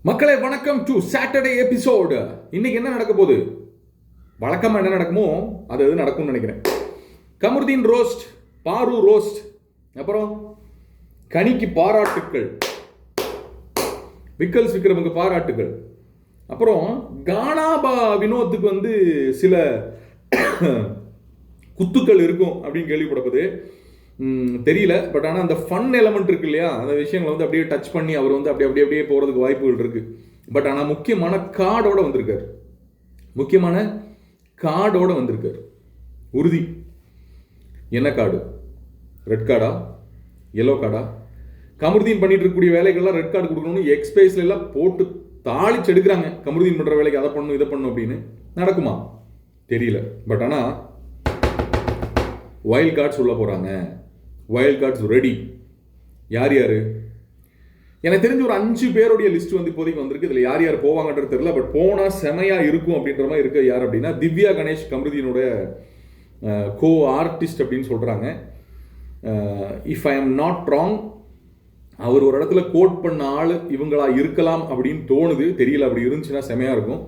மக்களே வணக்கம் to Saturday episode. இன்னைக்கு என்ன நடக்க போகுது? வழக்கமாக என்ன நடக்குமோ அது எது நடக்கும்னு நினைக்கிறேன். கமருதீன் ரோஸ்ட், பாரு ரோஸ்ட், அப்புறம் கனிக்கு பாராட்டுக்கள், விக்கல்ஸ் விக்ரமுக்கு பாராட்டுக்கள், அப்புறம் கானாபா வினோத்துக்கு சில குத்துக்கள் இருக்கும் அப்படின்னு கேள்விப்படப்போது. தெரியல. பட் ஆனால் அந்த ஃபன் எலமெண்ட் இருக்கு இல்லையா, அந்த விஷயங்களை அப்படியே டச் பண்ணி அவர் அப்படியே போகிறதுக்கு வாய்ப்புகள் இருக்கு. பட் ஆனால் முக்கியமான கார்டோட வந்திருக்கார். உறுதி. என்ன கார்டு? ரெட் கார்டா, எல்லோ கார்டா? கமருதீன் பண்ணிட்டு இருக்கக்கூடிய வேலைகள்லாம் ரெட் கார்டு கொடுக்கணும்னு எக்ஸ்பேஸ்ல எல்லாம் போட்டு தாளிச்சு எடுக்கிறாங்க. கமருதீன் பண்ற வேலைக்கு அதை பண்ணும் இதை பண்ணும் அப்படின்னு. நடக்குமா தெரியல. பட் ஆனால் வைல்ட் கார்ட்ஸ் உள்ள போறாங்க. Wild cards ready. யார் எனக்கு தெரிஞ்ச ஒரு 5 பேருடைய லிஸ்ட் இப்போதைக்கு வந்திருக்கு. இதில் யார் யார் போவாங்கன்றது தெரியல. பட் போனால் செமையா இருக்கும் அப்படின்ற மாதிரி இருக்க. யார் அப்படின்னா திவ்யா கணேஷ், கமருதீனோட கோ ஆர்டிஸ்ட் அப்படின்னு சொல்றாங்க. If I am not wrong, அவர் ஒரு இடத்துல கோட் பண்ண ஆள் இவங்களா இருக்கலாம் அப்படின்னு தோணுது. தெரியல. அப்படி இருந்துச்சுன்னா செமையா இருக்கும்.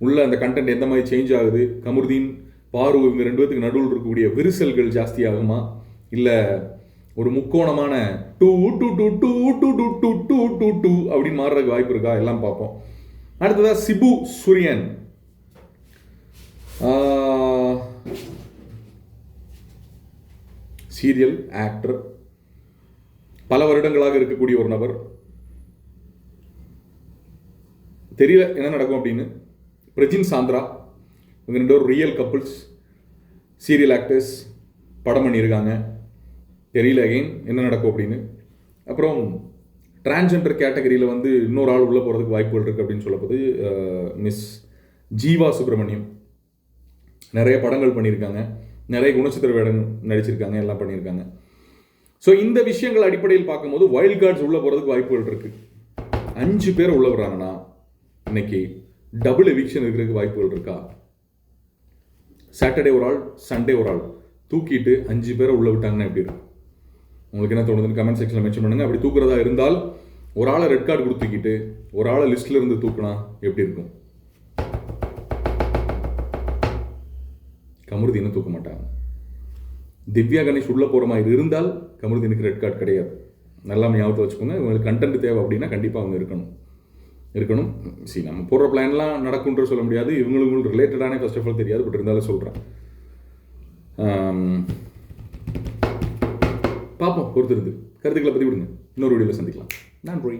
உள்ள அந்த கண்டென்ட் எந்த மாதிரி சேஞ்ச் ஆகுது, கமருதீன் பாரு இவங்க 2 பேத்துக்கு நடுவில் இருக்கக்கூடிய விரிசல்கள் ஜாஸ்தி ஆகுமா, இல்லை ஒரு முக்கோணமான டூ டூ டூ டூ டூ டூ டூ டூ டூ டூ அப்படின்னு மாறுறதுக்கு வாய்ப்பு இருக்கா, எல்லாம் பார்ப்போம். அடுத்ததா சிபு சூரியன். சீரியல் ஆக்டர், பல வருடங்களாக இருக்கக்கூடிய ஒரு நபர். தெரியல என்ன நடக்கும் அப்படின்னு. பிரஜின் சாந்திரா, இவங்க 2 பேரும் ரியல் கப்புள்ஸ், சீரியல் ஆக்டர்ஸ், படம் பண்ணியிருக்காங்க. தெரியல அகைன் என்ன நடக்கும் அப்படின்னு. அப்புறம் டிரான்ஸ்ஜெண்டர் கேட்டகரியில் இன்னொரு ஆள் உள்ளே போகிறதுக்கு வாய்ப்புகள் இருக்குது அப்படின்னு சொல்லப்போது மிஸ் ஜீவா சுப்பிரமணியம். நிறைய படங்கள் பண்ணியிருக்காங்க, நிறைய குணச்சித்திர வேடம் நடிச்சிருக்காங்க, எல்லாம் பண்ணியிருக்காங்க. ஸோ இந்த விஷயங்கள் அடிப்படையில் பார்க்கும்போது வைல்ட் கார்ட்ஸ் உள்ளே போகிறதுக்கு வாய்ப்புகள் இருக்குது. 5 பேர் உள்ள வர்றாங்கன்னா இன்னைக்கு டபுள் எவிக்ஷன் இருக்கிறதுக்கு வாய்ப்புகள் இருக்கா? சாட்டர்டே ஒரு ஆள், சண்டே ஒரு ஆள் தூக்கிட்டு 5 பேரை உள்ள விட்டாங்கன்னா எப்படி இருக்கும்? உங்களுக்கு என்ன தோணுதுன்னு கமெண்ட் செக்ஷனில் மென்ஷன் பண்ணுங்க. அப்படி தூக்குறதா இருந்தால் ஒரு ஆளை ரெட் கார்டு கொடுத்துக்கிட்டு ஒரு ஆளை லிஸ்ட்ல இருந்து தூக்கினா எப்படி இருக்கும்? கமருதீனை தூக்க மாட்டாங்க. திவ்யா கணேஷ் உள்ள போற மாதிரி இருந்தால் கமருதீனுக்கு ரெட் கார்டு கிடையாது. நல்லா ஞாபகத்தை வச்சுக்கோங்க. உங்களுக்கு கண்டென்ட் தேவை அப்படின்னா கண்டிப்பாக அவங்க இருக்கணும். சரி, நம்ம போடுற பிளான்லாம் நடக்கும்ன்ற சொல்ல முடியாது. இவங்களுக்கு ரிலேட்டடான ஃபர்ஸ்ட் ஆஃப் ஆல் தெரியாது. பட் இருந்தாலும் சொல்கிறேன். பார்ப்போம், பொறுத்திருந்து கருத்துக்களை பற்றி விடுங்க. இன்னொரு வீடியோவில் சந்திக்கலாம். நன்றி.